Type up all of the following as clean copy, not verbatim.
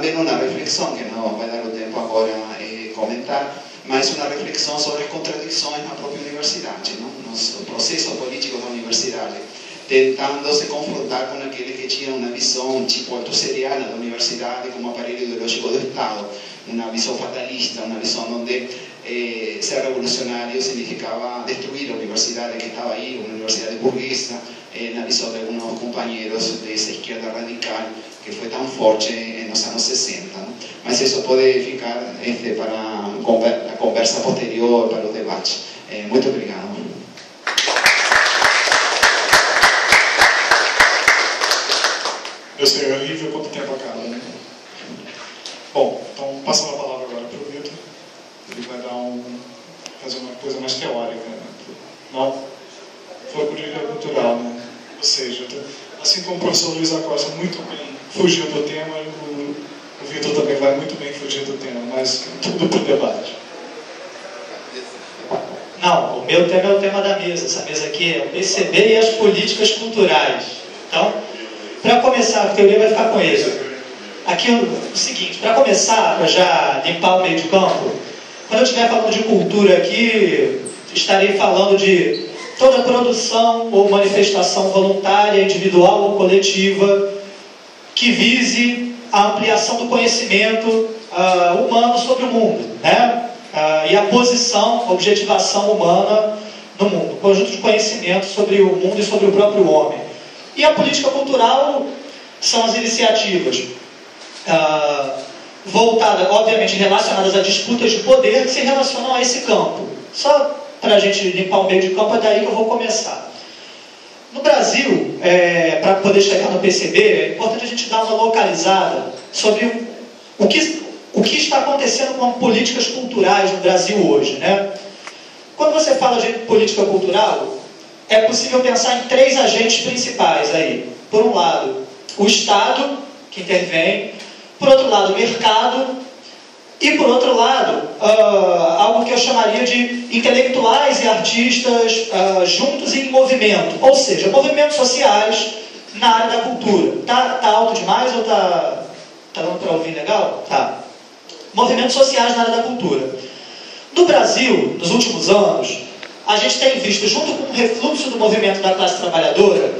também uma reflexão, que não vai dar o tempo agora comentar, mas uma reflexão sobre as contradições na própria universidade, não? No processo político da universidade, tentando se confrontar com aqueles que tinham uma visão tipo autosseriana da universidade como aparelho ideológico do Estado, uma visão fatalista, uma visão onde ser revolucionário significava destruir a universidade que estava aí, uma universidade burguesa, na visão de alguns companheiros dessa esquerda radical que foi tão forte nos anos 60. Não? Mas isso pode ficar para a conversa posterior, para o debate. Muito obrigado. Eu sei, é horrível quanto tempo acaba, né? Bom, então passando a palavra agora para o Vitor. Ele vai fazer uma coisa mais teórica, né? Não, foi política cultural, né? Ou seja, assim como o professor Luiz Acosta muito bem fugiu do tema, o Vitor também vai muito bem fugir do tema, mas tudo para o debate. Não, o meu tema é o tema da mesa. Essa mesa aqui é o PCB e as políticas culturais. Então, para começar, a teoria vai ficar com ele. Aqui o seguinte, para começar, para já limpar o meio de campo, quando eu estiver falando de cultura aqui, estarei falando de toda produção ou manifestação voluntária, individual ou coletiva, que vise a ampliação do conhecimento humano sobre o mundo, né? E a posição, a objetivação humana no mundo, conjunto de conhecimento sobre o mundo e sobre o próprio homem. E a política cultural são as iniciativas voltadas, obviamente, relacionadas a disputas de poder que se relacionam a esse campo. Só para a gente limpar o meio de campo, é daí que eu vou começar. No Brasil, para poder chegar no PCB, é importante a gente dar uma localizada sobre o que está acontecendo com políticas culturais no Brasil hoje, né? Quando você fala de política cultural, é possível pensar em três agentes principais aí. Por um lado, o Estado, que intervém. Por outro lado, o mercado. E por outro lado, algo que eu chamaria de intelectuais e artistas juntos em movimento. Ou seja, movimentos sociais na área da cultura. Tá alto demais ou tá dando para ouvir legal? Tá. Movimentos sociais na área da cultura. No Brasil, nos últimos anos, a gente tem visto, junto com o refluxo do movimento da classe trabalhadora,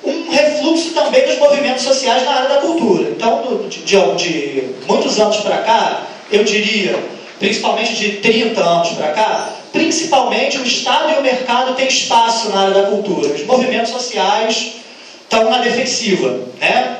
um refluxo também dos movimentos sociais na área da cultura. Então, de muitos anos para cá, eu diria, principalmente de 30 anos para cá, principalmente o Estado e o mercado têm espaço na área da cultura. Os movimentos sociais estão na defensiva, né?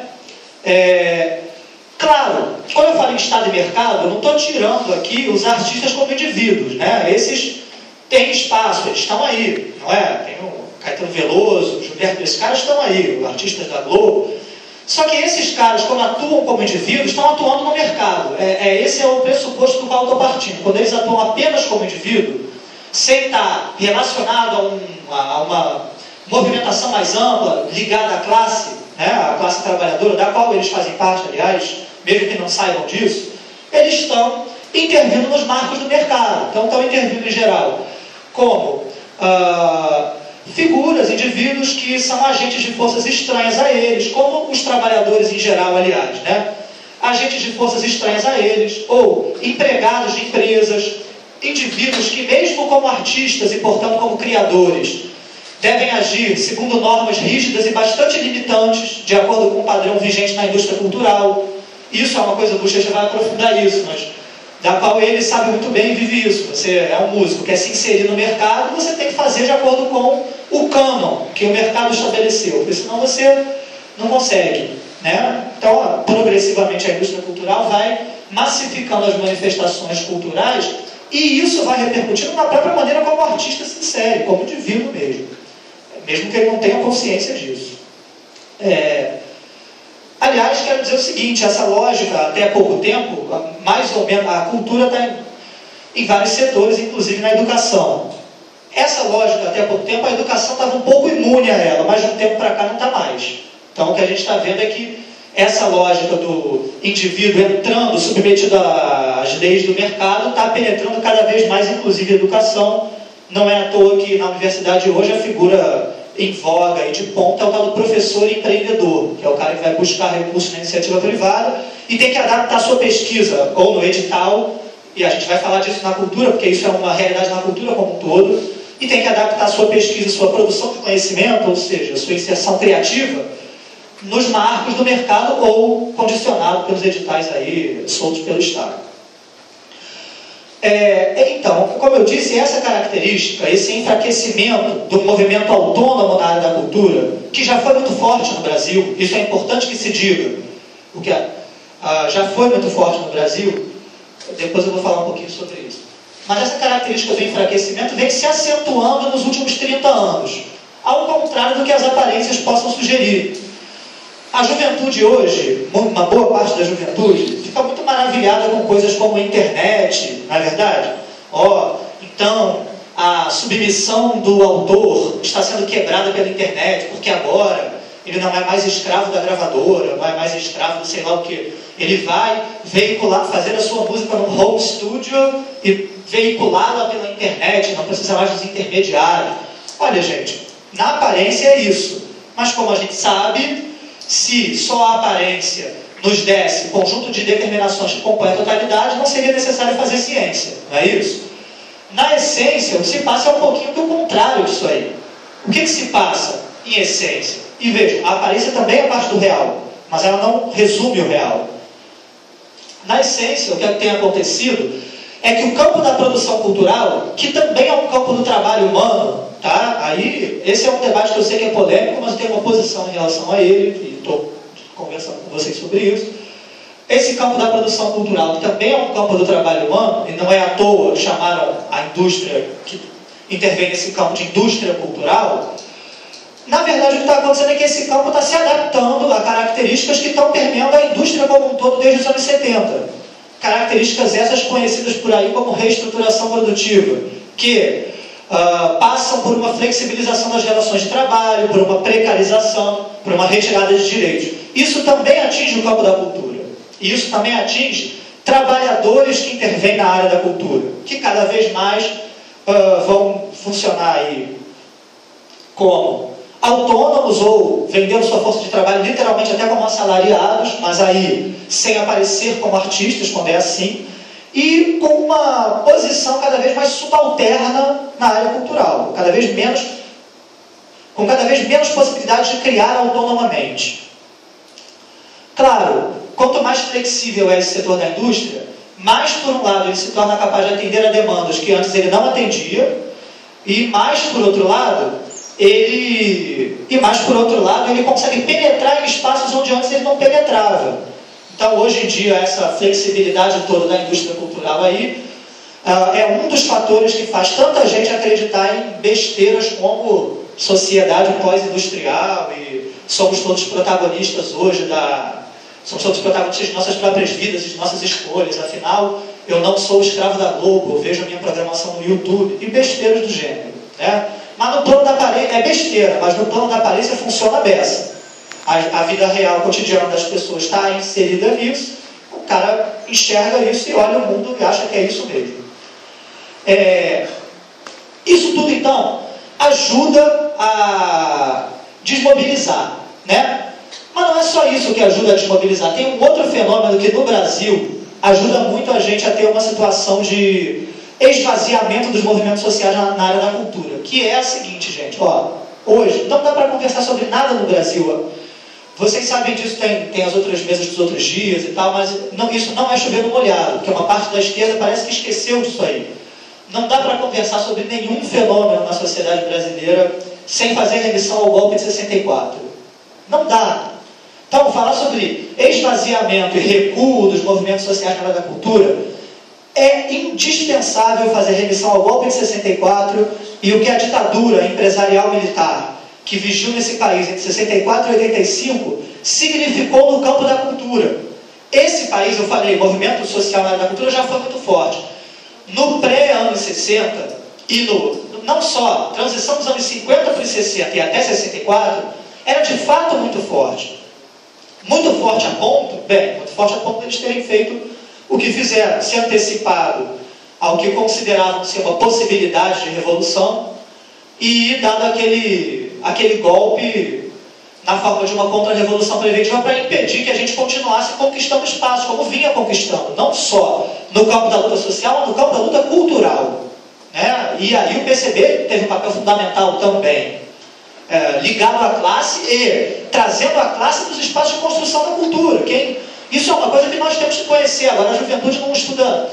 Claro, quando eu falo em Estado e mercado, eu não estou tirando aqui os artistas como indivíduos, né? Esses têm espaço, eles estão aí, não é? Tem o Caetano Veloso, o Gilberto, esses caras estão aí, os artistas da Globo. Só que esses caras, quando atuam como indivíduos, estão atuando no mercado. Esse é o pressuposto do qual eu estou partindo. Quando eles atuam apenas como indivíduo, sem estar relacionado a uma movimentação mais ampla, ligada à classe, né, à classe trabalhadora, da qual eles fazem parte, aliás, mesmo que não saibam disso, eles estão intervindo nos marcos do mercado. Então, estão intervindo em geral como figuras, indivíduos que são agentes de forças estranhas a eles, como os trabalhadores em geral, aliás, né? Agentes de forças estranhas a eles, ou empregados de empresas, indivíduos que, mesmo como artistas e, portanto, como criadores, devem agir segundo normas rígidas e bastante limitantes, de acordo com o padrão vigente na indústria cultural. Isso é uma coisa, o Bochecha vai aprofundar isso, mas da qual ele sabe muito bem e vive isso. Você é um músico, quer se inserir no mercado, você tem que fazer de acordo com o cânon que o mercado estabeleceu, porque senão você não consegue, né? Então, progressivamente a indústria cultural vai massificando as manifestações culturais e isso vai repercutindo na própria maneira como o artista se insere, como indivíduo mesmo que ele não tenha consciência disso. Aliás, quero dizer o seguinte, essa lógica, até há pouco tempo, mais ou menos, a cultura está em vários setores, inclusive na educação. Essa lógica, até há pouco tempo, a educação estava um pouco imune a ela, mas de um tempo para cá não está mais. Então, o que a gente está vendo é que essa lógica do indivíduo entrando, submetido às leis do mercado, está penetrando cada vez mais, inclusive, a educação. Não é à toa que na universidade hoje a figura em voga e de ponta é o tal do professor empreendedor, que é o cara que vai buscar recursos na iniciativa privada e tem que adaptar a sua pesquisa, ou no edital, e a gente vai falar disso na cultura, porque isso é uma realidade na cultura como um todo, e tem que adaptar a sua pesquisa, sua produção de conhecimento, ou seja, a sua inserção criativa, nos marcos do mercado ou condicionado pelos editais aí, soltos pelo Estado. Então, como eu disse, essa característica, esse enfraquecimento do movimento autônomo na área da cultura, que já foi muito forte no Brasil, isso é importante que se diga, porque já foi muito forte no Brasil, depois eu vou falar um pouquinho sobre isso. Mas essa característica do enfraquecimento vem se acentuando nos últimos 30 anos, ao contrário do que as aparências possam sugerir. A juventude hoje, uma boa parte da juventude, fica muito maravilhada com coisas como a internet, não é verdade? Então, a submissão do autor está sendo quebrada pela internet, porque agora ele não é mais escravo da gravadora, não é mais escravo do sei lá o que. Ele vai veicular, fazer a sua música no home studio e veiculá-la pela internet, não precisa mais dos intermediários. Olha, gente, na aparência é isso, mas como a gente sabe, se só a aparência nos desse conjunto de determinações que compõem a totalidade, não seria necessário fazer ciência, não é isso? Na essência, o que se passa é um pouquinho do contrário disso aí. O que se passa em essência? E veja, a aparência também é parte do real, mas ela não resume o real. Na essência, o que tem acontecido é que o campo da produção cultural, que também é um campo do trabalho humano, tá? Aí, esse é um debate que eu sei que é polêmico, mas eu tenho uma posição em relação a ele, e estou conversando com vocês sobre isso. Esse campo da produção cultural, que também é um campo do trabalho humano, e não é à toa que chamaram a indústria que intervém nesse campo de indústria cultural, na verdade o que está acontecendo é que esse campo está se adaptando a características que estão permeando a indústria como um todo desde os anos 70. Características essas conhecidas por aí como reestruturação produtiva, que passam por uma flexibilização das relações de trabalho, por uma precarização, por uma retirada de direitos. Isso também atinge o campo da cultura. E isso também atinge trabalhadores que intervêm na área da cultura, que cada vez mais vão funcionar aí como autônomos ou vendendo sua força de trabalho literalmente até como assalariados, mas aí sem aparecer como artistas, quando é assim, e com uma posição cada vez mais subalterna na área cultural, com cada vez menos possibilidade de criar autonomamente. Claro, quanto mais flexível é esse setor da indústria, mais por um lado ele se torna capaz de atender a demandas que antes ele não atendia, e mais por outro lado ele consegue penetrar em espaços onde antes ele não penetrava. Então, hoje em dia, essa flexibilidade toda da indústria cultural aí é um dos fatores que faz tanta gente acreditar em besteiras como sociedade pós-industrial e somos todos protagonistas hoje somos todos protagonistas de nossas próprias vidas e de nossas escolhas. Afinal, eu não sou escravo da Globo, eu vejo a minha programação no YouTube e besteiras do gênero, né? Mas no plano da aparência, é besteira, mas no plano da aparência funciona beça. A vida real, cotidiana das pessoas está inserida nisso, o cara enxerga isso e olha o mundo e acha que é isso mesmo. Isso tudo, então, ajuda a desmobilizar, né? Mas não é só isso que ajuda a desmobilizar. Tem um outro fenômeno que no Brasil ajuda muito a gente a ter uma situação de esvaziamento dos movimentos sociais na área da cultura, que é a seguinte, gente, hoje não dá para conversar sobre nada no Brasil. Vocês sabem disso, tem as outras mesas dos outros dias e tal, mas isso não é chover no molhado, porque uma parte da esquerda parece que esqueceu disso aí. Não dá para conversar sobre nenhum fenômeno na sociedade brasileira sem fazer remissão ao golpe de 64. Não dá. Então, falar sobre esvaziamento e recuo dos movimentos sociais na área da cultura é indispensável fazer remissão ao golpe de 64 e o que a ditadura empresarial militar que vigiu nesse país entre 64 e 85 significou no campo da cultura. Esse país, eu falei, movimento social na área da cultura já foi muito forte. No pré-anos 60 e não só, transição dos anos 50 para os 60 e até 64, era de fato muito forte. Muito forte a ponto de eles terem feito o que fizeram, se antecipado ao que consideravam ser uma possibilidade de revolução e dado aquele aquele golpe na forma de uma contra-revolução preventiva para impedir que a gente continuasse conquistando espaços, como vinha conquistando, não só no campo da luta social, mas no campo da luta cultural. Né? E aí o PCB teve um papel fundamental também, ligado à classe e trazendo a classe para os espaços de construção da cultura. Isso é uma coisa que nós temos que conhecer, agora a juventude não estuda.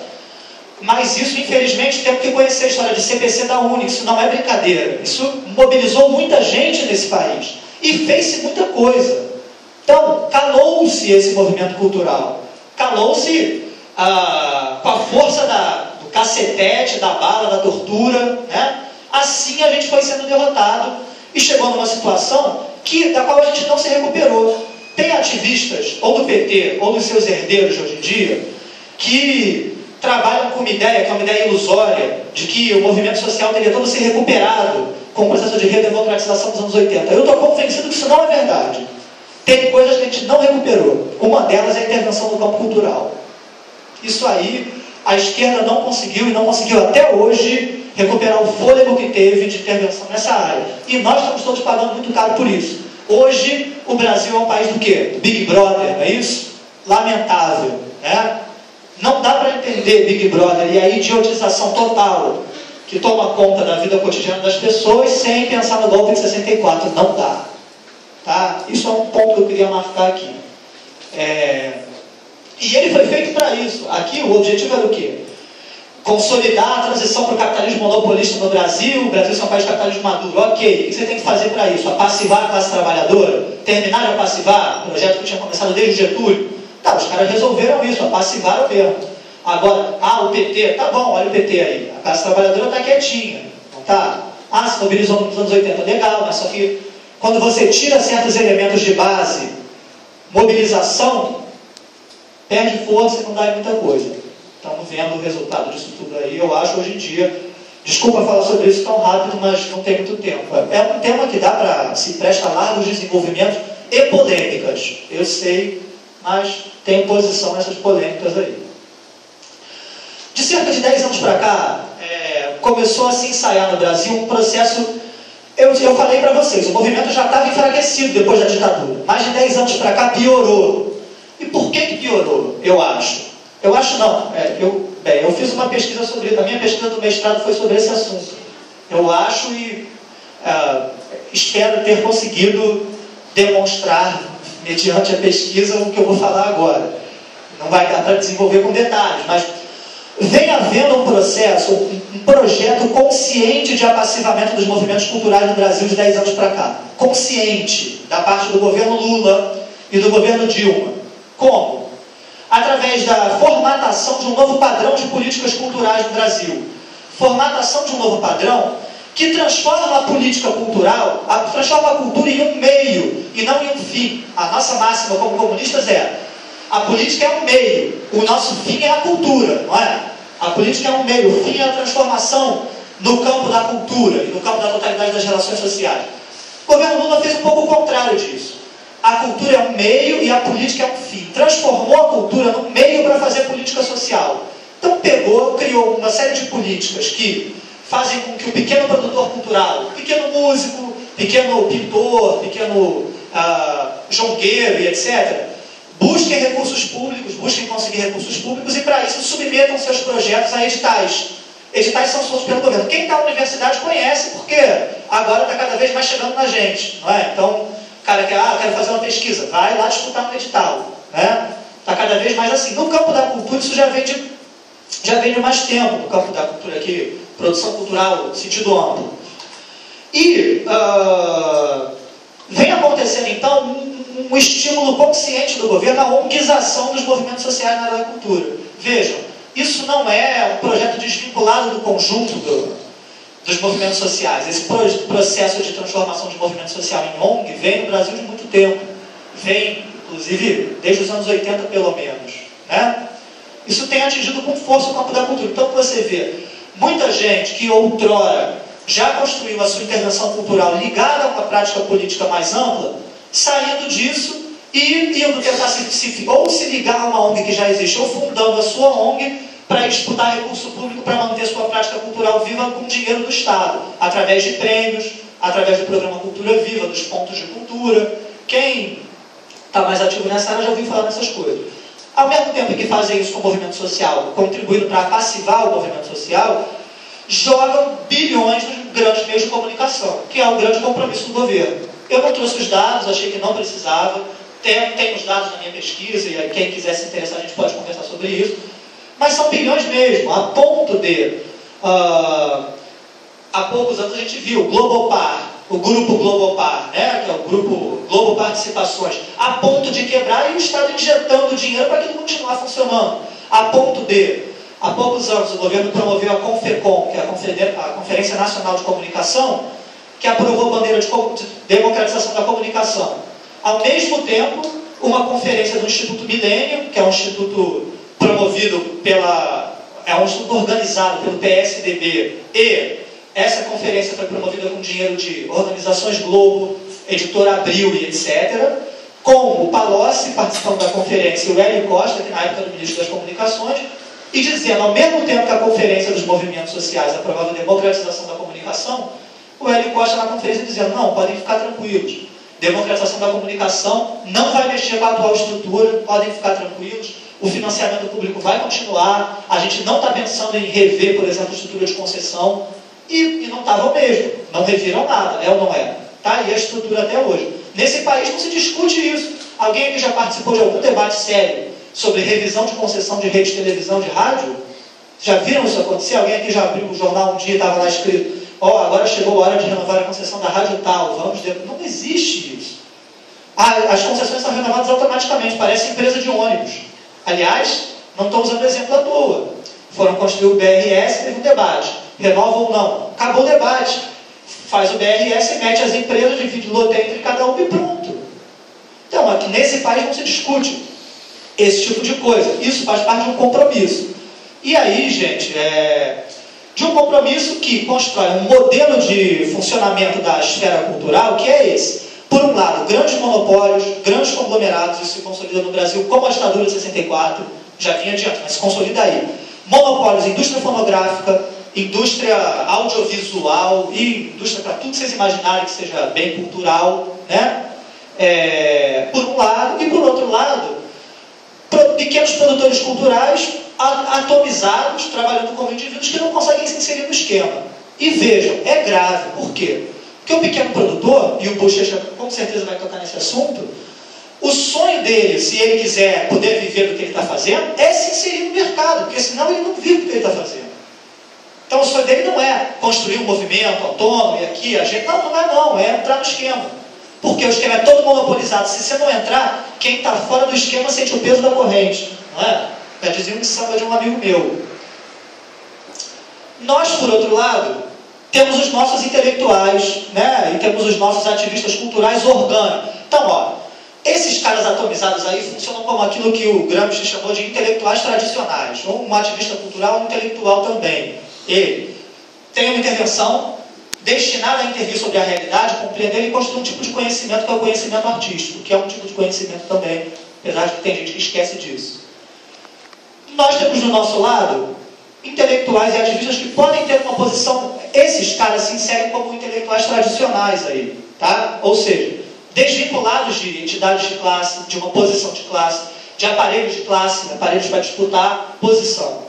Mas isso, infelizmente, temos que conhecer a história de CPC da UNE, isso não é brincadeira. Isso mobilizou muita gente nesse país e fez-se muita coisa. Então, calou-se esse movimento cultural. Calou-se com a força do cacetete, da bala, da tortura. Né? Assim a gente foi sendo derrotado e chegou numa situação da qual a gente não se recuperou. Tem ativistas, ou do PT, ou dos seus herdeiros hoje em dia, que trabalham com uma ideia, que é uma ideia ilusória, de que o movimento social teria todo se recuperado com o processo de redemocratização dos anos 80. Eu estou convencido que isso não é verdade. Tem coisas que a gente não recuperou. Uma delas é a intervenção no campo cultural. Isso aí, a esquerda não conseguiu, e não conseguiu até hoje, recuperar o fôlego que teve de intervenção nessa área. E nós estamos todos pagando muito caro por isso. Hoje, o Brasil é um país do quê? Do Big Brother, não é isso? Lamentável, né? Não dá para entender Big Brother e a idiotização total que toma conta da vida cotidiana das pessoas sem pensar no golpe de 64. Não dá. Tá? Isso é um ponto que eu queria marcar aqui. E ele foi feito para isso. Aqui o objetivo era o quê? Consolidar a transição para o capitalismo monopolista no Brasil. O Brasil é um país de capitalismo maduro. Ok, o que você tem que fazer para isso? Apassivar a classe trabalhadora? Terminar de apassivar? Projeto que tinha começado desde o Getúlio? Tá, os caras resolveram isso, apassivaram mesmo. Agora, o PT, tá bom, olha o PT aí. A classe trabalhadora está quietinha, não tá? Se mobilizou nos anos 80, legal, mas só que quando você tira certos elementos de base, mobilização, perde força e não dá muita coisa. Estamos vendo o resultado disso tudo aí, eu acho, hoje em dia. Desculpa falar sobre isso tão rápido, mas não tem muito tempo. É um tema que dá para se presta largos desenvolvimentos e polêmicas. Eu sei, mas tem posição nessas polêmicas aí. De cerca de 10 anos para cá, começou a se ensaiar no Brasil um processo. Eu falei para vocês, o movimento já estava enfraquecido depois da ditadura. Mais de 10 anos para cá piorou. E por que piorou? Eu acho. Eu acho não. Eu fiz uma pesquisa sobre isso. A minha pesquisa do mestrado foi sobre esse assunto. Eu acho e espero ter conseguido demonstrar, mediante a pesquisa, o que eu vou falar agora. Não vai dar para desenvolver com detalhes, mas vem havendo um processo, um projeto consciente de apassivamento dos movimentos culturais no Brasil de 10 anos para cá. Consciente, da parte do governo Lula e do governo Dilma. Como? Através da formatação de um novo padrão de políticas culturais no Brasil. Formatação de um novo padrão que transforma a política cultural, transforma a cultura em um meio e não em um fim. A nossa máxima como comunistas é: a política é um meio, o nosso fim é a cultura, não é? A política é um meio, o fim é a transformação no campo da cultura e no campo da totalidade das relações sociais. O governo Lula fez um pouco o contrário disso. A cultura é um meio e a política é um fim. Transformou a cultura num meio para fazer política social. Então criou uma série de políticas que fazem com que o pequeno produtor cultural, pequeno músico, pequeno pintor, pequeno jongueiro e etc., busquem recursos públicos, busquem conseguir recursos públicos e, para isso, submetam seus projetos a editais. Editais são soltos pelo governo. Quem está na universidade conhece, porque agora está cada vez mais chegando na gente, não é? Então, o cara quer, quero fazer uma pesquisa, vai lá disputar um edital, né? Está cada vez mais assim. No campo da cultura, isso já vem de mais tempo, no campo da cultura aqui, produção cultural, sentido amplo. E vem acontecendo, então, um estímulo consciente do governo à onguização dos movimentos sociais na área da cultura. Vejam, isso não é um projeto desvinculado do conjunto dos movimentos sociais. Esse processo de transformação de movimento social em ONG vem no Brasil de muito tempo. Vem, inclusive, desde os anos 80, pelo menos. Né? Isso tem atingido com força o campo da cultura. Então, você vê muita gente que outrora já construiu a sua intervenção cultural ligada a uma prática política mais ampla, saindo disso e indo tentar se ligar a uma ONG que já existe, ou fundando a sua ONG para disputar recurso público para manter sua prática cultural viva com dinheiro do Estado, através de prêmios, através do programa Cultura Viva, dos pontos de cultura. Quem está mais ativo nessa área já ouviu falar dessas coisas. Ao mesmo tempo que fazem isso com o movimento social, contribuindo para passivar o movimento social, jogam bilhões nos grandes meios de comunicação, que é o grande compromisso do governo. Eu não trouxe os dados, achei que não precisava. Tem os dados na minha pesquisa, e aí quem quiser se interessar a gente pode conversar sobre isso. Mas são bilhões mesmo, a ponto de... há poucos anos a gente viu o Globopar, o grupo Globopar, né, que é o grupo Globo Participações, a ponto de quebrar e o Estado injetando dinheiro para aquilo continuar funcionando. A ponto de, há poucos anos, o governo promoveu a Confecom, que é a Conferência Nacional de Comunicação, que aprovou a bandeira de democratização da comunicação. Ao mesmo tempo, uma conferência do Instituto Milênio, que é um instituto promovido é um instituto organizado pelo PSDB, e essa conferência foi promovida com dinheiro de organizações Globo, Editora Abril e etc., com o Palocci participando da conferência e o Hélio Costa, que na época era o ministro das Comunicações, e dizendo, ao mesmo tempo que a Conferência dos Movimentos Sociais aprovava a democratização da comunicação, o Hélio Costa na conferência dizendo, não, podem ficar tranquilos, democratização da comunicação não vai mexer com a atual estrutura, podem ficar tranquilos, o financiamento público vai continuar, a gente não está pensando em rever, por exemplo, a estrutura de concessão, e não estavam mesmo, não reviram nada, é ou não é? Tá aí a estrutura até hoje. Nesse país não se discute isso. Alguém aqui já participou de algum debate sério sobre revisão de concessão de rede de televisão, de rádio? Já viram isso acontecer? Alguém aqui já abriu o jornal um dia e estava lá escrito, agora chegou a hora de renovar a concessão da rádio tal, vamos ver. Não existe isso. As concessões são renovadas automaticamente, parece empresa de ônibus. Aliás, não estou usando exemplo à toa. Foram construir o BRS, teve um debate. Renova ou não? Acabou o debate. Faz o BRS, mete as empresas, divide o loteio entre cada um e pronto. Então, aqui nesse país não se discute esse tipo de coisa. Isso faz parte de um compromisso. E aí, gente, de um compromisso que constrói um modelo de funcionamento da esfera cultural, que é esse. Por um lado, grandes monopólios, grandes conglomerados, isso se consolida no Brasil como a ditadura de 64, já vinha adiante, mas se consolida aí. Monopólios, indústria fonográfica, indústria audiovisual e indústria para tudo que vocês imaginarem que seja bem cultural, né? Por um lado, e por outro lado, pequenos produtores culturais atomizados, trabalhando como indivíduos que não conseguem se inserir no esquema. E vejam, é grave. Por quê? Porque o pequeno produtor, e o Bochecha com certeza vai tocar nesse assunto, o sonho dele, se ele quiser poder viver do que ele está fazendo, é se inserir no mercado, porque senão ele não vive do que ele está fazendo. Então o sonho dele não é construir um movimento autônomo e aqui, a gente. Não, é entrar no esquema. Porque o esquema é todo monopolizado. Se você não entrar, quem está fora do esquema sente o peso da corrente. Não é? Já dizia um samba de um amigo meu. Nós, por outro lado, temos os nossos intelectuais, né? E temos os nossos ativistas culturais orgânicos. Então, esses caras atomizados aí funcionam como aquilo que o Gramsci chamou de intelectuais tradicionais. Um ativista cultural, um intelectual também. Ele tem uma intervenção destinada a intervir sobre a realidade, compreender e construir um tipo de conhecimento que é o conhecimento artístico, que é um tipo de conhecimento também, apesar de que tem gente que esquece disso. Nós temos do nosso lado intelectuais e ativistas que podem ter uma posição, esses caras se inserem como intelectuais tradicionais aí, tá? Ou seja, desvinculados de entidades de classe, de uma posição de classe, de aparelhos de classe, aparelhos para disputar posição.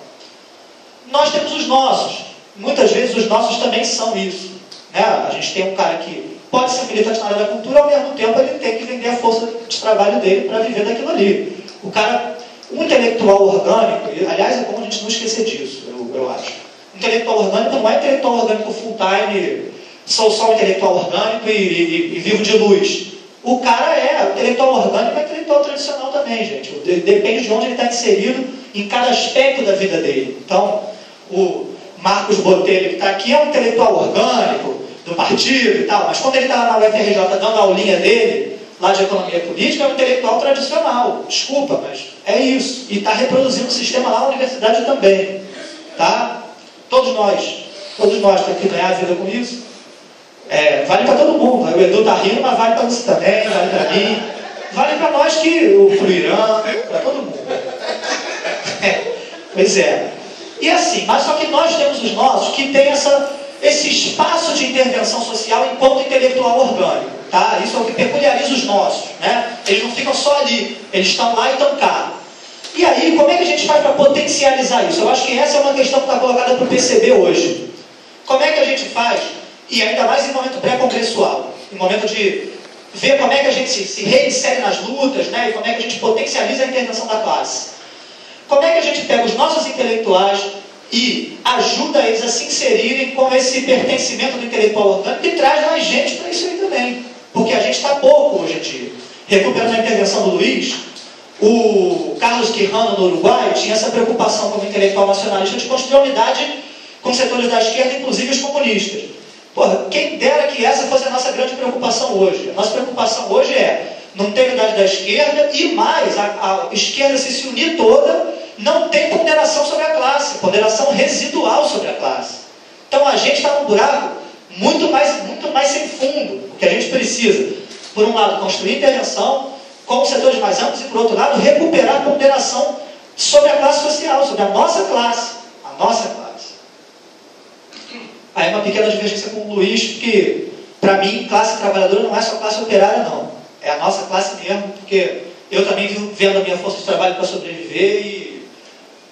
Nós temos os nossos. Muitas vezes os nossos também são isso. Né? A gente tem um cara que pode ser militante na área da cultura, ao mesmo tempo ele tem que vender a força de trabalho dele para viver daquilo ali. O cara, um intelectual orgânico, e, aliás, é bom a gente não esquecer disso, eu acho. Intelectual orgânico não é intelectual orgânico full time, sou só um intelectual orgânico e vivo de luz. O cara intelectual orgânico, é intelectual tradicional também, gente. Depende de onde ele está inserido em cada aspecto da vida dele. Então, o Marcos Botelho, que está aqui, é um intelectual orgânico do partido e tal, mas quando ele está lá na UFRJ dando a aulinha dele, lá de economia política, é um intelectual tradicional. Desculpa, mas é isso. E está reproduzindo o sistema lá na universidade também. Tá? Todos nós temos que ganhar a vida com isso. Vale para todo mundo. O Edu está rindo, mas vale para você também, vale para mim. Vale para nós que o Fluirão, para todo mundo. Pois é. E assim, mas só que nós temos os nossos que tem esse espaço de intervenção social enquanto intelectual orgânico. Tá? Isso é o que peculiariza os nossos. Né? Eles não ficam só ali, eles estão lá e estão cá. E aí, como é que a gente faz para potencializar isso? Eu acho que essa é uma questão que está colocada para o PCB hoje. Como é que a gente faz, e ainda mais em momento pré-congressual, em momento de ver como é que a gente se reinsere nas lutas, né? E como é que a gente potencializa a intervenção da classe. Como é que a gente pega os nossos intelectuais e ajuda eles a se inserirem com esse pertencimento do intelectual orgânico e traz mais gente para isso aí também. Porque a gente está pouco hoje em dia. Recuperando a intervenção do Luiz, o Carlos Quijano, no Uruguai, tinha essa preocupação como intelectual nacionalista de construir unidade com setores da esquerda, inclusive os comunistas. Porra, quem dera que essa fosse a nossa grande preocupação hoje. A nossa preocupação hoje é não ter unidade da esquerda e mais, a esquerda se unir toda, não tem ponderação sobre a classe, ponderação residual sobre a classe. Então a gente está num buraco muito mais sem fundo. O que a gente precisa, por um lado, construir intervenção com setores mais amplos e, por outro lado, recuperar ponderação sobre a classe social, sobre a nossa classe. A nossa classe. Aí uma pequena divergência com o Luiz, porque, para mim, classe trabalhadora não é só classe operária, não. É a nossa classe mesmo, porque eu também vivo vendo a minha força de trabalho para sobreviver e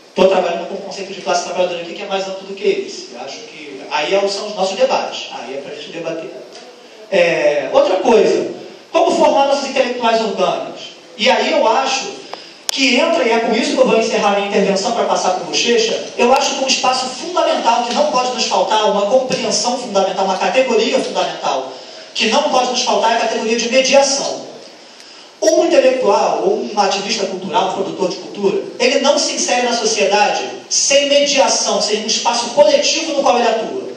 estou trabalhando com o conceito de classe trabalhadora aqui, que é mais amplo do que esse. Eu acho que aí são os nossos debates. Aí é para a gente debater. Outra coisa, como formar nossos intelectuais orgânicos? E aí eu acho que entra, e é com isso que eu vou encerrar a minha intervenção para passar para o Bochecha, eu acho que um espaço fundamental que não pode nos faltar, uma compreensão fundamental, uma categoria fundamental, que não pode nos faltar é a categoria de mediação. Um intelectual, ou um ativista cultural, um produtor de cultura, ele não se insere na sociedade sem mediação, sem um espaço coletivo no qual ele atua.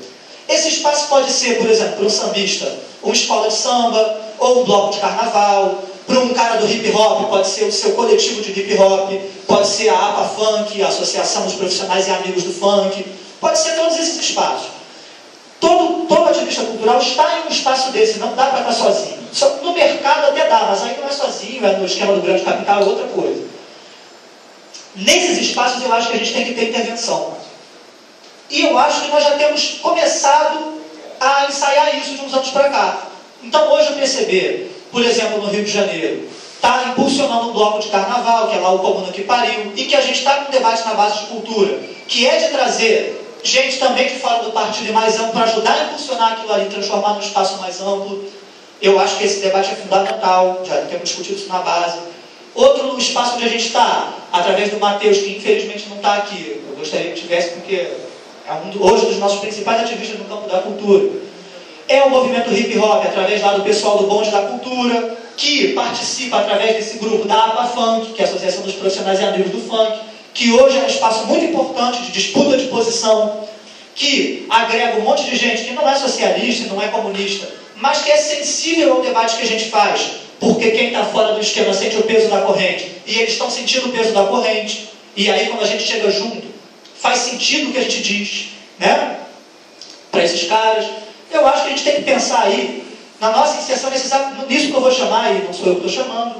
Esse espaço pode ser, por exemplo, para um sambista, uma escola de samba, ou um bloco de carnaval. Para um cara do hip hop, pode ser o seu coletivo de hip hop, pode ser a APA Funk, a Associação dos Profissionais e Amigos do Funk, pode ser todos esses espaços. Todo ativista cultural está em um espaço desse, não dá para estar sozinho. No mercado até dá, mas aí não é sozinho, é no esquema do grande capital, é outra coisa. Nesses espaços eu acho que a gente tem que ter intervenção. E eu acho que nós já temos começado a ensaiar isso de uns anos para cá. Então hoje o PCB, por exemplo, no Rio de Janeiro, está impulsionando um bloco de carnaval, que é lá o Comuna que Pariu, e que a gente está com um debate na base de cultura, que é de trazer gente também de fora do partido e mais amplo para ajudar a impulsionar aquilo ali, transformar num espaço mais amplo. Eu acho que esse debate é fundamental, já temos discutido isso na base. Outro espaço onde a gente está, através do Matheus, que infelizmente não está aqui, eu gostaria que tivesse, porque é hoje um dos nossos principais ativistas no campo da cultura, é o movimento hip hop, através lá do pessoal do Bonde da Cultura, que participa através desse grupo da APA Funk, que é a Associação dos Profissionais e Amigos do Funk, que hoje é um espaço muito importante de disputa de posição, que agrega um monte de gente que não é socialista, não é comunista, mas que é sensível ao debate que a gente faz, porque quem está fora do esquema sente o peso da corrente, e eles estão sentindo o peso da corrente, e aí quando a gente chega junto, faz sentido o que a gente diz, né? Para esses caras. Eu acho que a gente tem que pensar aí, na nossa inserção, nisso que eu vou chamar, e não sou eu que estou chamando,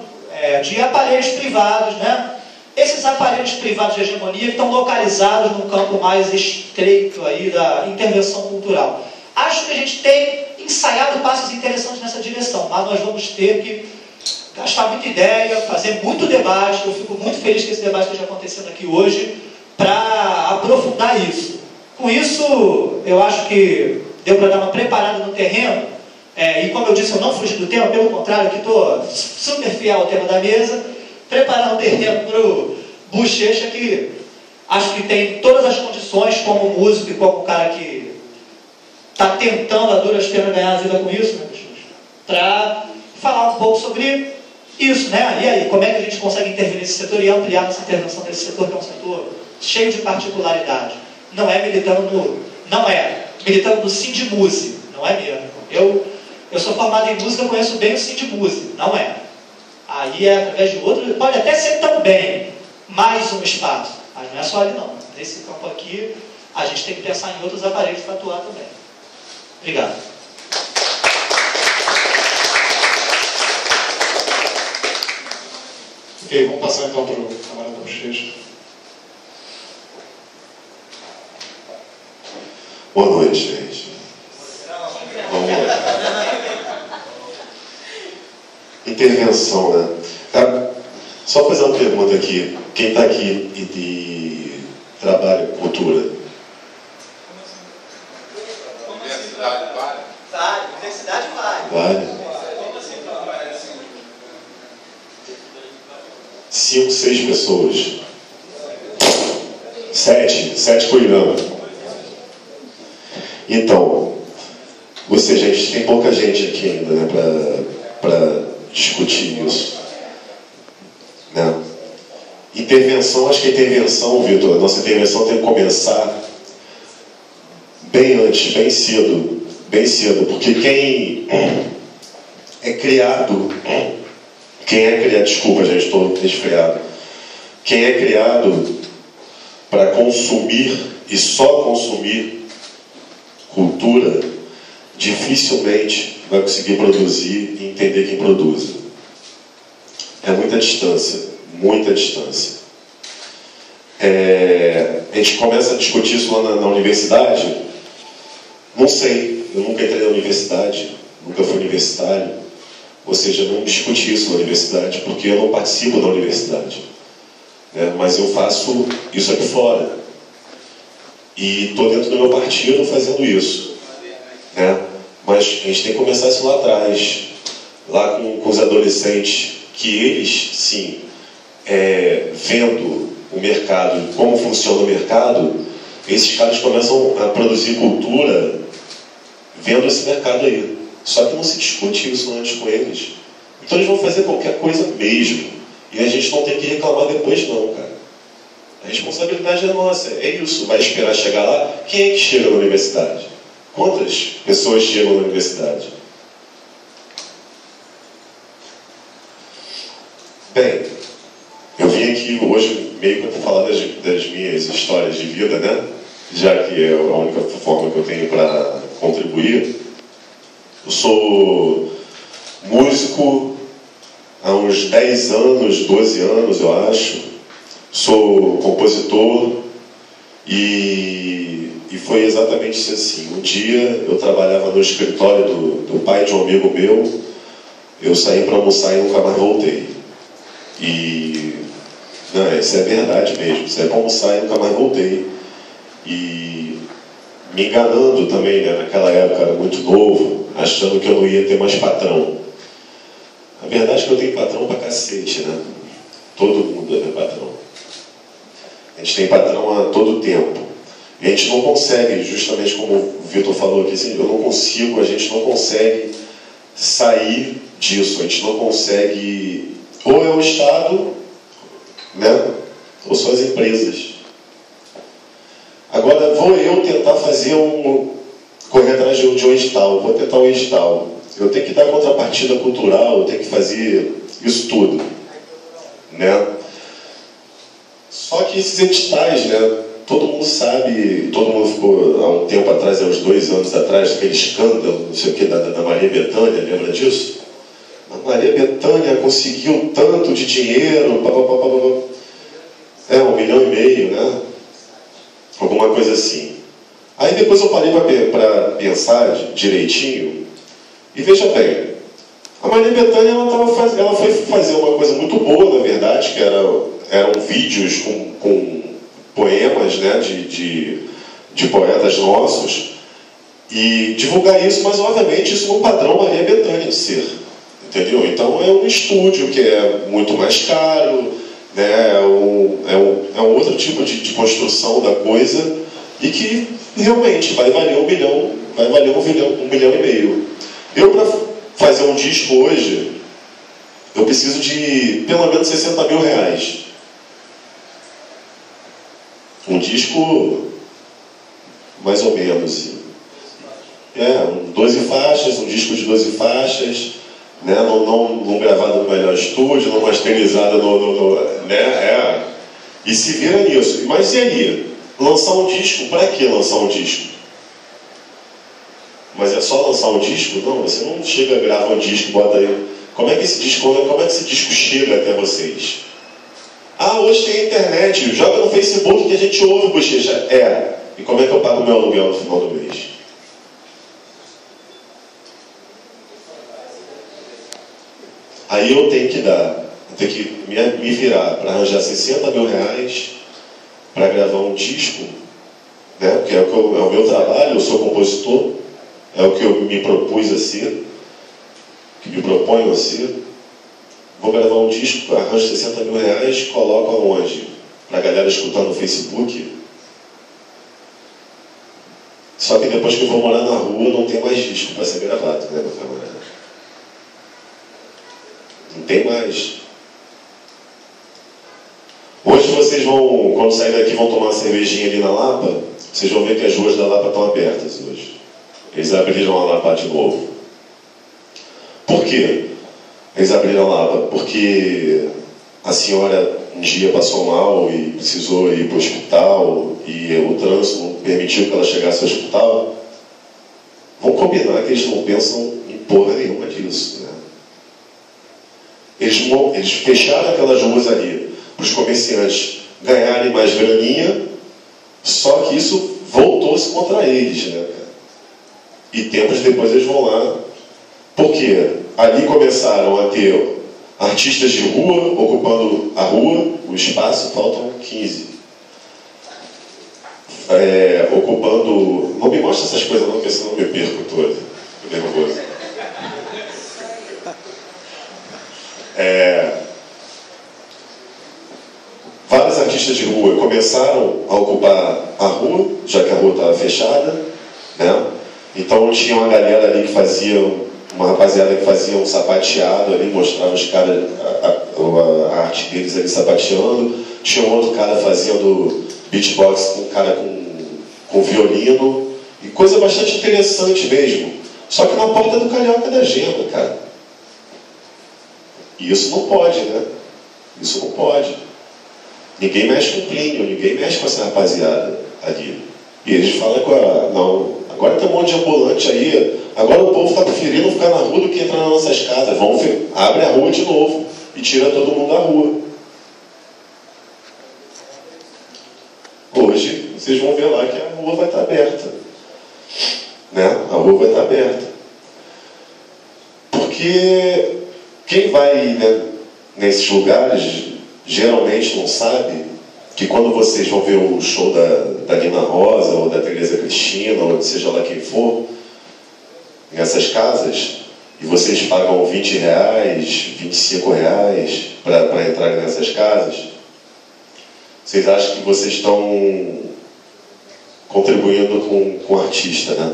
de aparelhos privados, né? Esses aparelhos privados de hegemonia que estão localizados num campo mais estreito aí da intervenção cultural. Acho que a gente tem ensaiado passos interessantes nessa direção, mas nós vamos ter que gastar muita ideia, fazer muito debate. Eu fico muito feliz que esse debate esteja acontecendo aqui hoje para aprofundar isso. Com isso, eu acho que deu para dar uma preparada no terreno, e como eu disse, eu não fugi do tema, pelo contrário, que estou super fiel ao tema da mesa, preparar o terreno para o Bochecha, que acho que tem todas as condições, como músico e como cara que está tentando a duras penas ganhar a vida com isso, né, para falar um pouco sobre isso, né? E aí, como é que a gente consegue intervir nesse setor e ampliar nossa intervenção nesse setor, que é um setor cheio de particularidade. Não é militando no Sindmuse, não é mesmo. Eu sou formado em música, conheço bem o Sindmuse, não é. Aí é através de outro, pode até ser também mais um espaço, mas não é só ali não. Nesse campo aqui, a gente tem que pensar em outros aparelhos para atuar também. Obrigado. Ok, vamos passar então para o camarada Bochecha. Boa noite, gente. intervenção, né? Só fazer uma pergunta aqui. Quem está aqui e trabalha com cultura? Universidade vale? Vale, universidade vale. Vale? 5, 6 pessoas. 7 cuidando. Então, ou seja, a gente tem pouca gente aqui ainda, né, para discutir isso. Né? Intervenção, acho que a intervenção, Vitor, a nossa intervenção tem que começar bem antes, bem cedo, porque quem é criado, desculpa gente, estou resfriado, quem é criado para consumir e só consumir cultura, dificilmente vai conseguir produzir e entender quem produz. É muita distância, muita distância. A gente começa a discutir isso lá na universidade. Não sei, eu nunca entrei na universidade, nunca fui universitário, ou seja, não discuti isso na universidade, porque eu não participo da universidade. Mas eu faço isso aqui fora. E estou dentro do meu partido fazendo isso. Mas a gente tem que começar isso lá atrás, lá com os adolescentes, que eles, sim, vendo o mercado, como funciona o mercado, esses caras começam a produzir cultura vendo esse mercado aí. Só que não se discute isso antes com eles. Então eles vão fazer qualquer coisa mesmo. E a gente não tem que reclamar depois não, cara. A responsabilidade é nossa, é isso. Vai esperar chegar lá? Quem é que chega na universidade? Quantas pessoas chegam na universidade? Bem, eu vim aqui hoje meio para falar das minhas histórias de vida, né? Já que é a única forma que eu tenho para contribuir. Eu sou músico há uns 10 anos, 12 anos, eu acho. Sou compositor e foi exatamente assim. Um dia eu trabalhava no escritório do pai de um amigo meu, eu saí para almoçar e nunca mais voltei. Não, isso é verdade mesmo, saí para almoçar e nunca mais voltei. E me enganando também, né? Naquela época era muito novo, achando que eu não ia ter mais patrão. A verdade é que eu tenho patrão pra cacete, né? Todo mundo é meu patrão. A gente tem patrão a todo tempo. E a gente não consegue, justamente como o Vitor falou aqui, assim, a gente não consegue sair disso, a gente não consegue, ou é o Estado, né? Ou são as empresas. Agora vou eu tentar correr atrás de um edital, vou tentar um edital. Eu tenho que dar contrapartida cultural, eu tenho que fazer isso tudo, né? Só que esses editais, né? Todo mundo sabe, todo mundo ficou há um tempo atrás, há uns 2 anos atrás, aquele escândalo, não sei o que, da Maria Bethânia, lembra disso? A Maria Bethânia conseguiu tanto de dinheiro, 1,5 milhão, né? Alguma coisa assim. Aí depois eu parei para pensar direitinho, e veja bem, a Maria Bethânia ela foi fazer uma coisa muito boa, na verdade, que eram vídeos com poemas, né, de poetas nossos, e divulgar isso, mas obviamente isso no padrão Maria Bethânia de ser, entendeu? Então é um estúdio que é muito mais caro, né, é um outro tipo de construção da coisa, e que realmente vai valer 1 milhão, vai valer 1,5 milhão. Eu, para fazer um disco hoje, eu preciso de pelo menos 60 mil reais. Um disco, mais ou menos. 12 faixas, um disco de 12 faixas, né? Não gravado no melhor estúdio, não masterizado né? E se vira nisso. Mas e aí? Lançar um disco, para que lançar um disco? Mas é só lançar um disco? Não, você não chega, grava um disco, bota aí. Como é que esse disco chega até vocês? Ah, hoje tem a internet, joga no Facebook que a gente ouve, Bochecha. E como é que eu pago o meu aluguel no final do mês? Aí eu tenho que me virar para arranjar 60 mil reais para gravar um disco, né? Porque é o meu trabalho, eu sou compositor, é o que eu me propus a ser, que me proponho a ser. Vou gravar um disco, arranjo 60 mil reais, coloco aonde? Para a galera escutar no Facebook. Só que depois que eu vou morar na rua, não tem mais disco para ser gravado, né, meu camarada? Não tem mais. Hoje vocês vão, quando sair daqui, vão tomar uma cervejinha ali na Lapa, vocês vão ver que as ruas da Lapa estão abertas hoje. Eles abriram a Lapa de novo. Por quê? Eles abriram a Lapa porque a senhora um dia passou mal e precisou ir para o hospital e o trânsito não permitiu que ela chegasse ao hospital. Vamos combinar que eles não pensam em porra nenhuma disso, né? Eles fecharam aquelas ruas ali para os comerciantes ganharem mais graninha, só que isso voltou-se contra eles, né, cara? E tempos depois eles vão lá. Por quê? Ali começaram a ter artistas de rua ocupando a rua, o espaço, faltam 15. Ocupando... Não me mostra essas coisas não, porque senão eu me perco todo. Fico nervoso. Vários artistas de rua começaram a ocupar a rua, já que a rua estava fechada, né? Então tinha uma galera ali que fazia, uma rapaziada que fazia um sapateado ali, mostrava os caras, a arte deles ali sapateando. Tinha um outro cara fazendo beatbox com um cara com violino, e coisa bastante interessante mesmo. Só que na porta do Carioca da Gema, cara. E isso não pode, né? Isso não pode. Ninguém mexe com o Plínio, ninguém mexe com essa rapaziada ali. E eles falam não, agora tem um monte de ambulante aí, agora o povo está preferindo ficar na rua do que entrar nas nossas casas. Abre a rua de novo e tira todo mundo da rua. Hoje, vocês vão ver lá que a rua vai estar aberta. Né? A rua vai estar aberta. Porque quem vai, né, nesses lugares geralmente não sabe que quando vocês vão ver o show da Nina Rosa ou da Tereza Cristina, ou seja lá quem for, nessas casas, e vocês pagam 20 reais, 25 reais para entrar nessas casas, vocês acham que vocês estão contribuindo com o artista, né?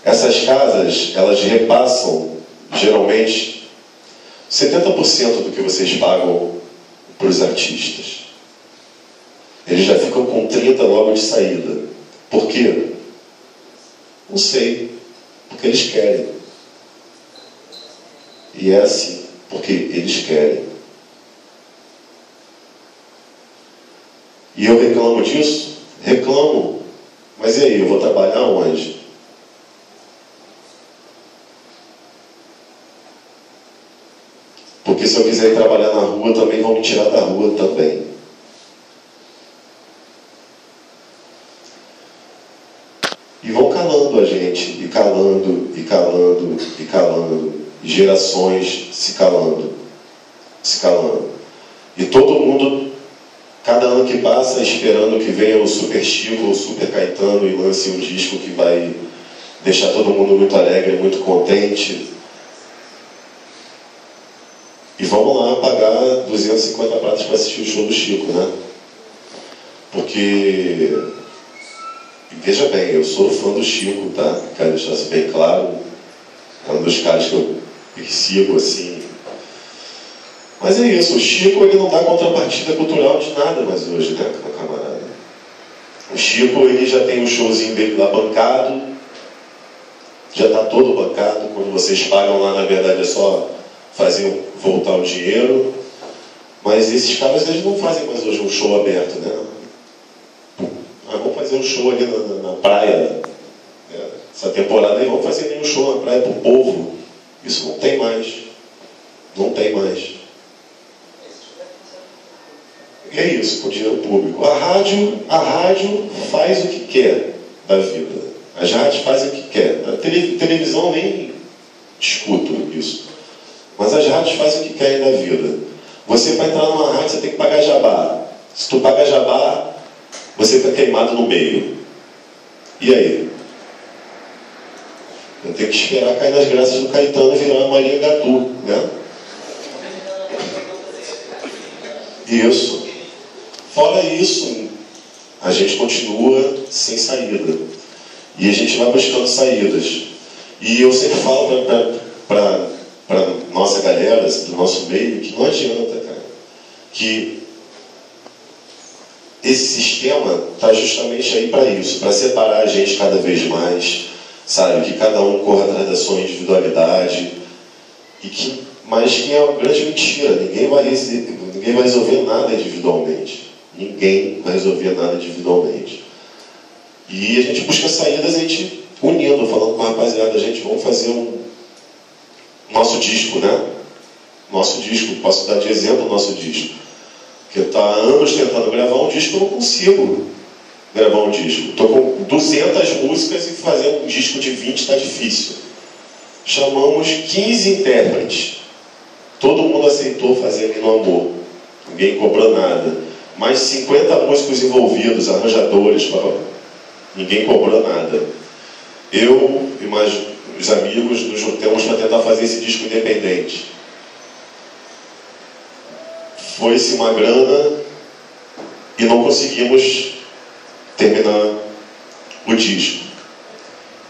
Essas casas, elas repassam, geralmente, 70% do que vocês pagam para os artistas. Eles já ficam com 30 logo de saída. Por quê? Não sei. Porque eles querem. E é assim. Porque eles querem. E eu reclamo disso? Reclamo. Mas e aí, eu vou trabalhar onde? Porque se eu quiser ir trabalhar na rua, também vão me tirar da rua também. E vão calando a gente, e calando, e calando, e calando. E gerações se calando, se calando. E todo mundo, cada ano que passa, esperando que venha o Super Chico ou o Super Caetano e lance um disco que vai deixar todo mundo muito alegre, muito contente. E vamos lá pagar 250 pratas para assistir o show do Chico, né? Porque, veja bem, eu sou fã do Chico, tá? Quero deixar isso bem claro. É um dos caras que eu persigo, assim. Mas é isso, o Chico ele não dá contrapartida cultural de nada mais hoje, né, camarada? O Chico ele já tem um showzinho dele lá bancado, já está todo bancado. Quando vocês pagam lá, na verdade é só fazer voltar o dinheiro. Mas esses caras eles não fazem mais hoje um show aberto, né? Vamos fazer um show ali na praia, né? Essa temporada aí, vamos fazer nenhum show na praia pro povo. Isso não tem mais. Não tem mais. E é isso, com o dinheiro público. A rádio faz o que quer da vida. As rádios fazem o que quer. A televisão nem discuto isso. Mas as rádios fazem o que querem da vida. Você, para entrar numa rádio, você tem que pagar jabá. Se tu paga jabá, você fica queimado no meio. E aí? Eu tenho que esperar cair nas graças do Caetano e virar uma Maria Gatu, né? Isso. Fora isso, a gente continua sem saída. E a gente vai buscando saídas. E eu sempre falo para nossa galera, do nosso meio, que não adianta, cara. Que esse sistema está justamente aí para isso, para separar a gente cada vez mais, sabe? Que cada um corra atrás da sua individualidade. Mas que é uma grande mentira. Ninguém vai resolver nada individualmente. Ninguém vai resolver nada individualmente. E a gente busca saídas, a gente unindo, falando com a rapaziada, gente, vamos fazer nosso disco, né? Nosso disco, posso dar de exemplo o nosso disco. Que eu estou há anos tentando gravar um disco, eu não consigo gravar um disco. Estou com 200 músicas e fazer um disco de 20 está difícil. Chamamos 15 intérpretes. Todo mundo aceitou fazer aqui no amor. Ninguém cobrou nada. Mais 50 músicos envolvidos, arranjadores, ninguém cobrou nada. Eu e mais os amigos nos juntamos para tentar fazer esse disco independente. Foi-se uma grana e não conseguimos terminar o disco.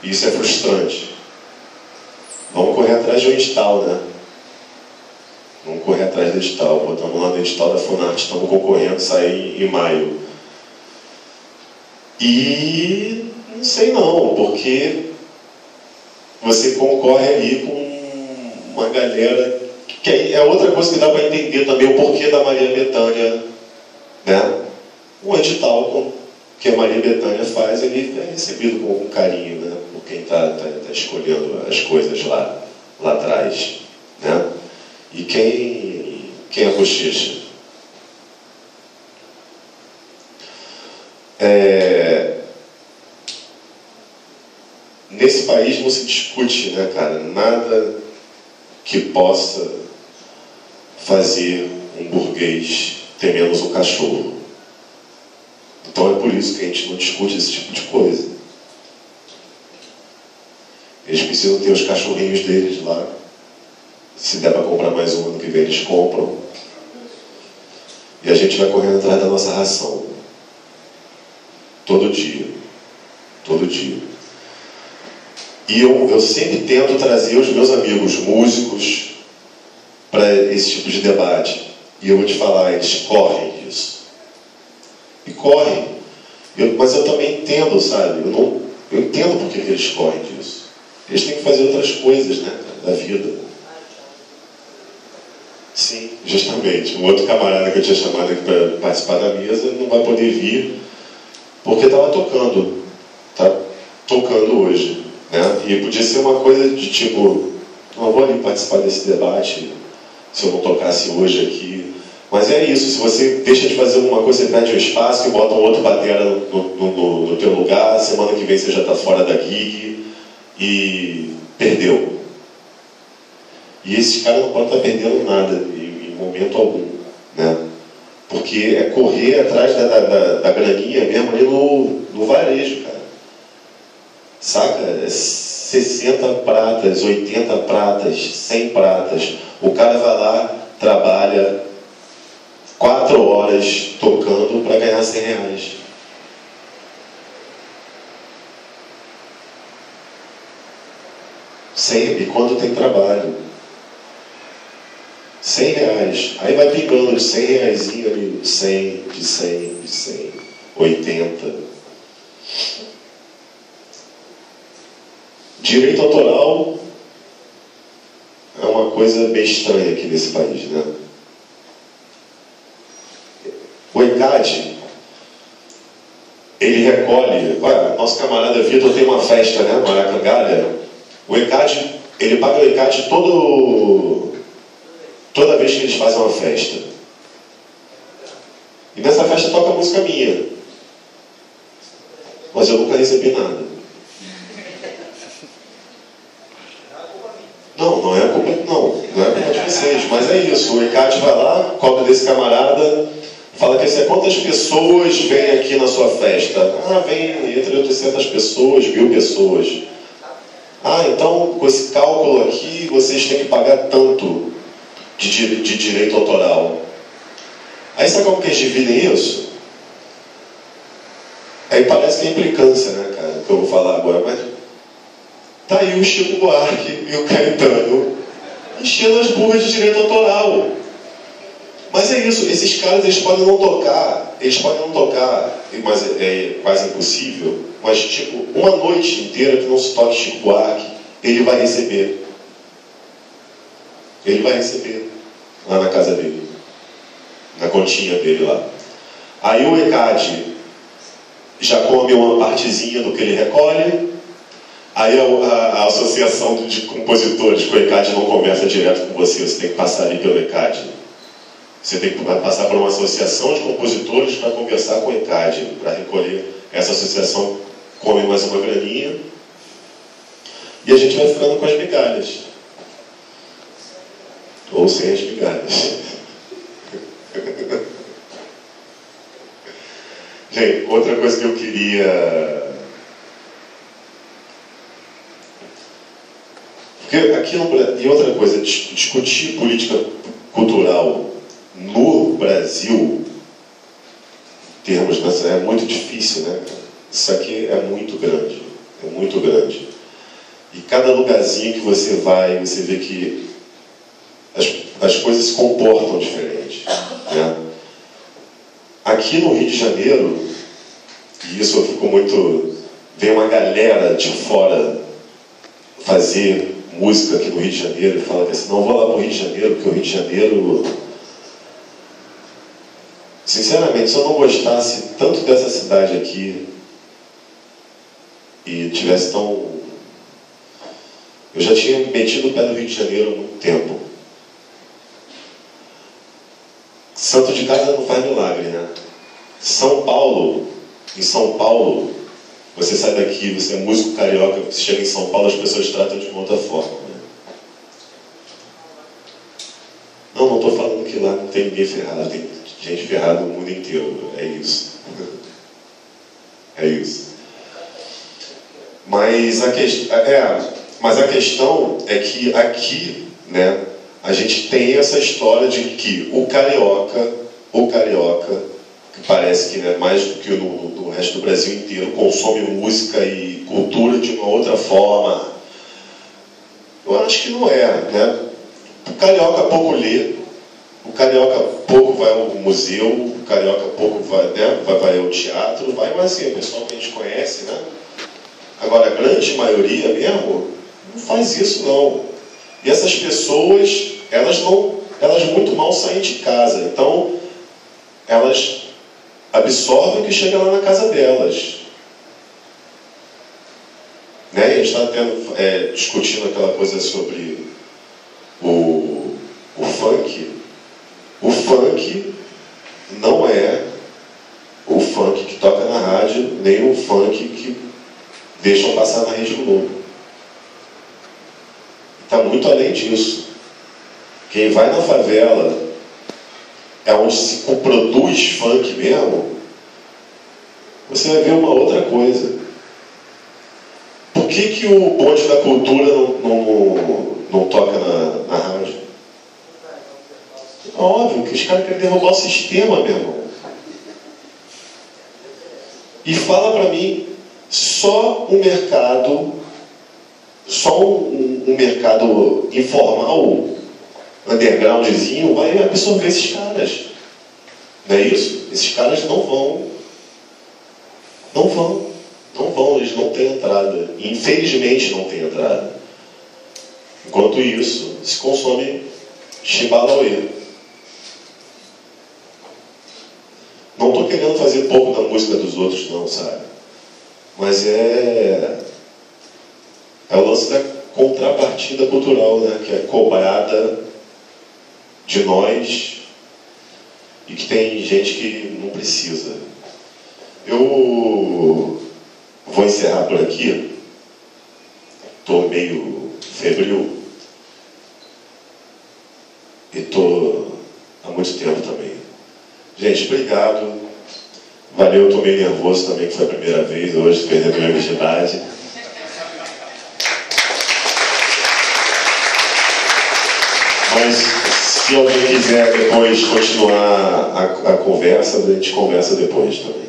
Isso é frustrante. Vamos correr atrás de um edital, né? Vamos correr atrás do edital. Botamos lá no edital da Funarte, estamos concorrendo, sair em maio. E não sei não, porque você concorre ali com uma galera que é outra coisa que dá para entender também o porquê da Maria Bethânia, né? Um edital que a Maria Bethânia faz, ele é recebido com carinho, né? Por quem está escolhendo as coisas lá atrás, né? E quem é bochecha? Nesse país não se discute, né, cara, nada que possa fazer um burguês ter menos um cachorro. Então é por isso que a gente não discute esse tipo de coisa. Eles precisam ter os cachorrinhos deles lá. Se der para comprar mais um ano que vem, eles compram. E a gente vai correndo atrás da nossa ração. Todo dia. Todo dia. E eu sempre tento trazer os meus amigos músicos para esse tipo de debate. E eu vou te falar, eles correm disso. E correm. Mas eu também entendo, sabe? Eu entendo por que eles correm disso. Eles têm que fazer outras coisas, né, da vida. Sim, justamente. Um outro camarada que eu tinha chamado aqui para participar da mesa não vai poder vir porque estava tocando. Está tocando hoje. Né? E podia ser uma coisa de tipo, não vou ali participar desse debate se eu não tocasse hoje aqui. Mas é isso, se você deixa de fazer alguma coisa, você perde o espaço e bota um outro batera no teu lugar, semana que vem você já está fora da gig e perdeu. E esse cara não pode estar perdendo nada em momento algum, né? Porque é correr atrás da graninha mesmo ali no varejo, cara. Saca? É 60 pratas, 80 pratas, 100 pratas. O cara vai lá, trabalha 4 horas tocando para ganhar 100 reais. Sempre, quando tem trabalho. 100 reais. Aí vai pingando de 100 reaisinho ali, 100, de 100, de 100, 80. Direito autoral é uma coisa bem estranha aqui nesse país, né? O ECAD, ele recolhe... Olha, nosso camarada Vitor tem uma festa, né? Maracangalha. O ECAD, ele paga o ECAD toda vez que eles fazem uma festa. E nessa festa toca música minha. Mas eu nunca recebi nada. Não é culpa, não é culpa vocês, mas é isso. O ECAD vai lá, cobra desse camarada, fala que assim, quantas pessoas vêm aqui na sua festa? Ah, vem entre 800 pessoas, 1000 pessoas. Ah, então com esse cálculo aqui vocês têm que pagar tanto de direito autoral. Aí sabe como que eles dividem isso? Aí parece que é implicância, né, cara, que eu vou falar agora, mas tá aí o Chico Buarque e o Caetano enchendo as burras de direito autoral. Mas é isso, esses caras eles podem não tocar, mas é quase impossível, mas tipo, uma noite inteira que não se toque Chico Buarque, ele vai receber. Ele vai receber lá na casa dele, na continha dele lá. Aí o ECAD já come uma partezinha do que ele recolhe. Aí a associação de compositores com o ECAD não conversa direto com você, você tem que passar ali pelo ECAD. Você tem que passar por uma associação de compositores para conversar com o ECAD, para recolher. Essa associação come mais uma graninha e a gente vai ficando com as migalhas. Ou sem as migalhas. Gente, outra coisa que eu queria... Porque aqui no Brasil... E outra coisa, discutir política cultural no Brasil, termos nessa, é muito difícil, né? Isso aqui é muito grande. É muito grande. E cada lugarzinho que você vai, você vê que as coisas se comportam diferente, né? Aqui no Rio de Janeiro, e isso eu fico muito... Vem uma galera de fora fazer música aqui no Rio de Janeiro e fala que assim, não vou lá para o Rio de Janeiro, porque o Rio de Janeiro... Sinceramente, se eu não gostasse tanto dessa cidade aqui e tivesse tão... Eu já tinha metido o pé no Rio de Janeiro há muito tempo. Santo de casa não faz milagre, né? São Paulo, em São Paulo, você sai daqui, você é músico carioca, você chega em São Paulo, as pessoas tratam de uma outra forma, né? Não estou falando que lá não tem ninguém ferrado, tem gente ferrada no mundo inteiro, é isso. É isso. Mas a questão é que aqui, né, a gente tem essa história de que o carioca, que parece que, né, mais do que no resto do Brasil inteiro, consome música e cultura de uma outra forma. Eu acho que não é, né? O carioca pouco lê, o carioca pouco vai ao museu, o carioca pouco vai, né, vai ao teatro, vai, mas assim, o pessoal que a gente conhece, né? Agora, a grande maioria mesmo não faz isso, não. E essas pessoas, elas muito mal saem de casa. Então, elas absorvem o que chega lá na casa delas. Né? A gente está discutindo aquela coisa sobre o funk. O funk não é o funk que toca na rádio, nem o funk que deixam passar na Rede Globo. Está muito além disso. Quem vai na favela, é onde se produz funk mesmo, você vai ver uma outra coisa. Por que o bonde da cultura não toca na rádio? Óbvio que os caras querem derrubar o sistema, meu irmão. E fala pra mim, só um mercado informal, undergroundzinho, vai absorver esses caras. Não é isso? Esses caras não vão, eles não têm entrada. Infelizmente não têm entrada. Enquanto isso, se consome chibalauê. Não estou querendo fazer pouco da música dos outros, não, sabe? Mas é o lance da contrapartida cultural, né? Que é cobrada de nós e que tem gente que não precisa. Eu vou encerrar por aqui. Estou meio febril. e estou há muito tempo também. Gente, obrigado. Valeu, eu estou meio nervoso também, que foi a primeira vez hoje, perdendo minha virgindade. Mas se alguém quiser depois continuar a conversa, a gente conversa depois também.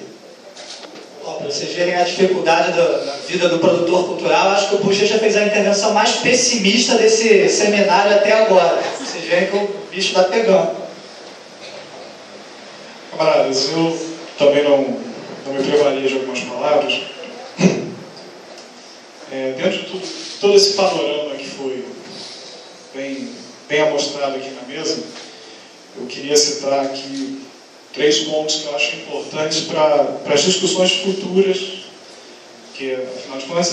Para vocês verem a dificuldade da vida do produtor cultural, acho que o Bochecha fez a intervenção mais pessimista desse seminário até agora. Vocês veem que o bicho está pegando. Camaradas, eu também não me privaria de algumas palavras. Dentro de todo esse panorama que foi bem amostrado aqui na mesa, eu queria citar aqui 3 pontos que eu acho importantes para as discussões futuras, que, afinal de contas,